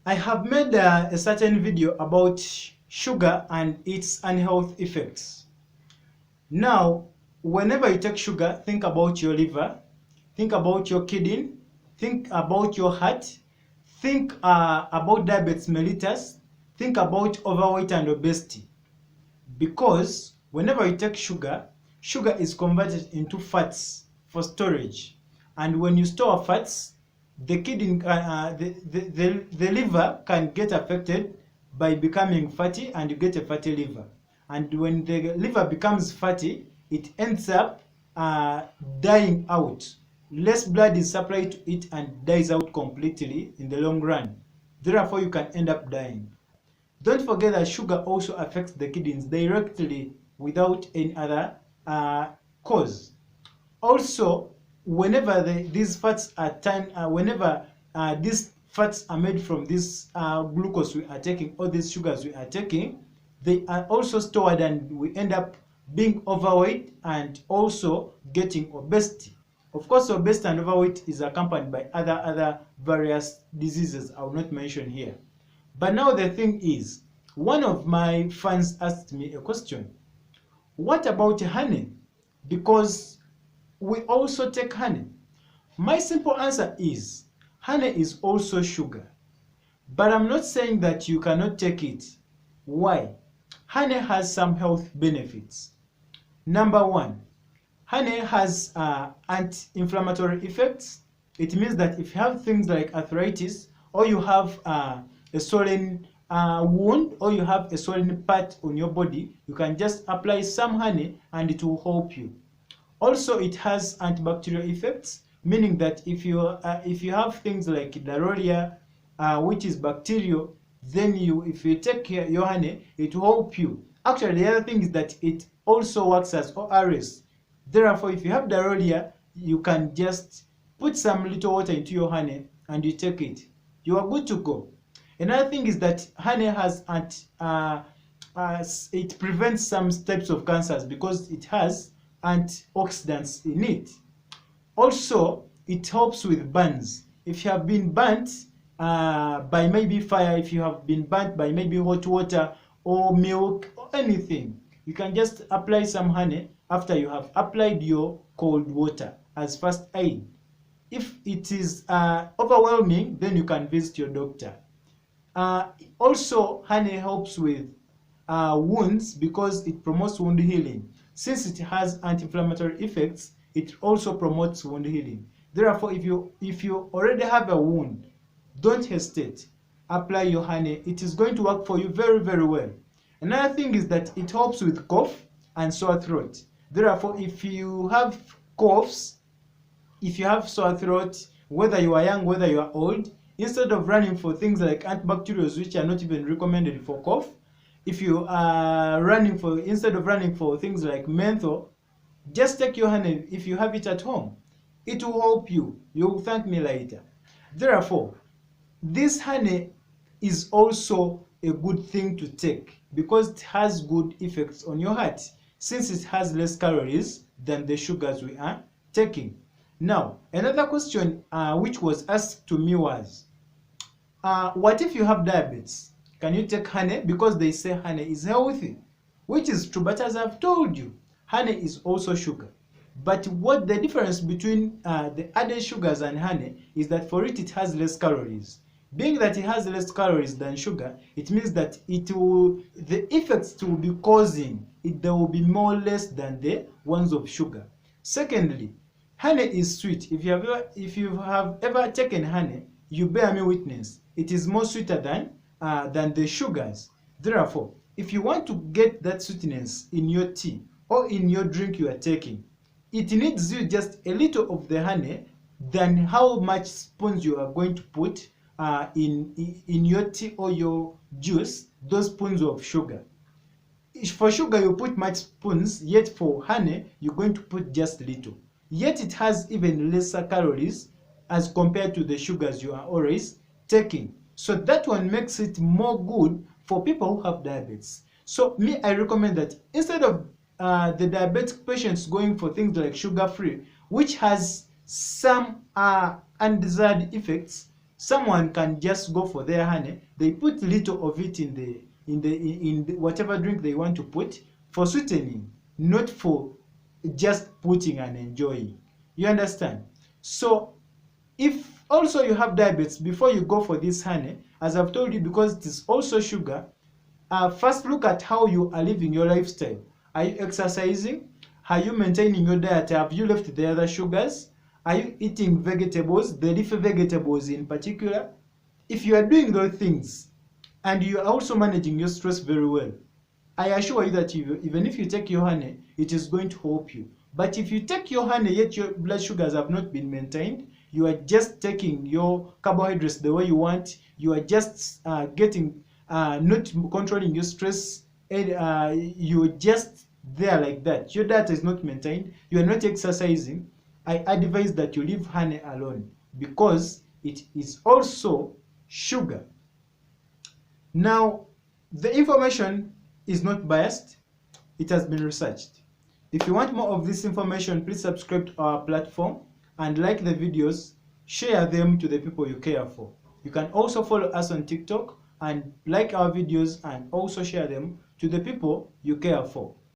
I have made a certain video about sugar and its unhealth effects. Now, whenever you take sugar, think about your liver, think about your kidney, think about your heart, think about diabetes mellitus, think about overweight and obesity. Because whenever you take sugar, sugar is converted into fats for storage. And when you store fats, the kidney, the liver can get affected by becoming fatty, and you get a fatty liver. And when the liver becomes fatty, it ends up dying out. Less blood is supplied to it and dies out completely in the long run. Therefore, you can end up dying. Don't forget that sugar also affects the kidneys directly without any other cause. Also, whenever these fats are these fats are made from this glucose we are taking, or these sugars we are taking, they are also stored, and we end up being overweight and also getting obesity. Of course, obesity and overweight is accompanied by other various diseases I will not mention here. But now the thing is, one of my fans asked me a question. What about honey? Because we also take honey. My simple answer is, honey is also sugar. But I'm not saying that you cannot take it. Why? Honey has some health benefits. Number one, honey has anti-inflammatory effects. It means that if you have things like arthritis, or you have a swollen wound, or you have a swollen part on your body, you can just apply some honey and it will help you. Also, it has antibacterial effects, meaning that if you have things like diarrhea, which is bacterial, then if you take your honey, it will help you. Actually, the other thing is that it also works as ORS. Therefore, if you have diarrhea, you can just put some little water into your honey and you take it. You are good to go. Another thing is that honey has it prevents some types of cancers because it has antioxidants in it. Also, it helps with burns. If you have been burnt by maybe fire, if you have been burnt by maybe hot water or milk or anything, you can just apply some honey after you have applied your cold water as first aid. If it is overwhelming, then you can visit your doctor. Also, honey helps with wounds because it promotes wound healing. Since it has anti-inflammatory effects, it also promotes wound healing. Therefore, if you already have a wound, don't hesitate. Apply your honey. It is going to work for you very, very well. Another thing is that it helps with cough and sore throat. Therefore, if you have coughs, if you have sore throat, whether you are young, whether you are old, instead of running for things like antibacterials, which are not even recommended for cough, if you are instead of running for things like menthol, just take your honey if you have it at home. It will help you. You will thank me later. Therefore, this honey is also a good thing to take because it has good effects on your heart, since it has less calories than the sugars we are taking. Now, another question which was asked to me was, what if you have diabetes? Can you take honey? Because they say honey is healthy, which is true. But as I've told you, honey is also sugar. But what the difference between the added sugars and honey is that for it has less calories. Being that it has less calories than sugar, it means that the effects it will be causing, they will be more or less than the ones of sugar. Secondly, honey is sweet. If you have ever taken honey, you bear me witness, it is more sweeter than the sugars. Therefore, if you want to get that sweetness in your tea or in your drink you are taking, it needs you just a little of the honey than how much spoons you are going to put in your tea or your juice, those spoons of sugar. For sugar you put much spoons, yet for honey you're going to put just little. Yet it has even lesser calories as compared to the sugars you are always taking. So that one makes it more good for people who have diabetes. So me, I recommend that instead of the diabetic patients going for things like sugar-free, which has some undesired effects, Someone can just go for their honey, they put little of it in the whatever drink they want to put for sweetening, not for just putting and enjoying. You understand? So if also you have diabetes, before you go for this honey, as I've told you, because it is also sugar, first look at how you are living your lifestyle. Are you exercising? Are you maintaining your diet? Have you left the other sugars? Are you eating vegetables, the leafy vegetables in particular? If you are doing those things and you are also managing your stress very well, I assure you that even if you take your honey, it is going to help you. But if you take your honey yet your blood sugars have not been maintained, you are just taking your carbohydrates the way you want, you are just getting not controlling your stress, and you're just there like that. Your diet is not maintained, you are not exercising. I advise that you leave honey alone because it is also sugar. Now, the information is not biased, it has been researched. If you want more of this information, please subscribe to our platform and like the videos, share them to the people you care for. You can also follow us on TikTok and like our videos and also share them to the people you care for.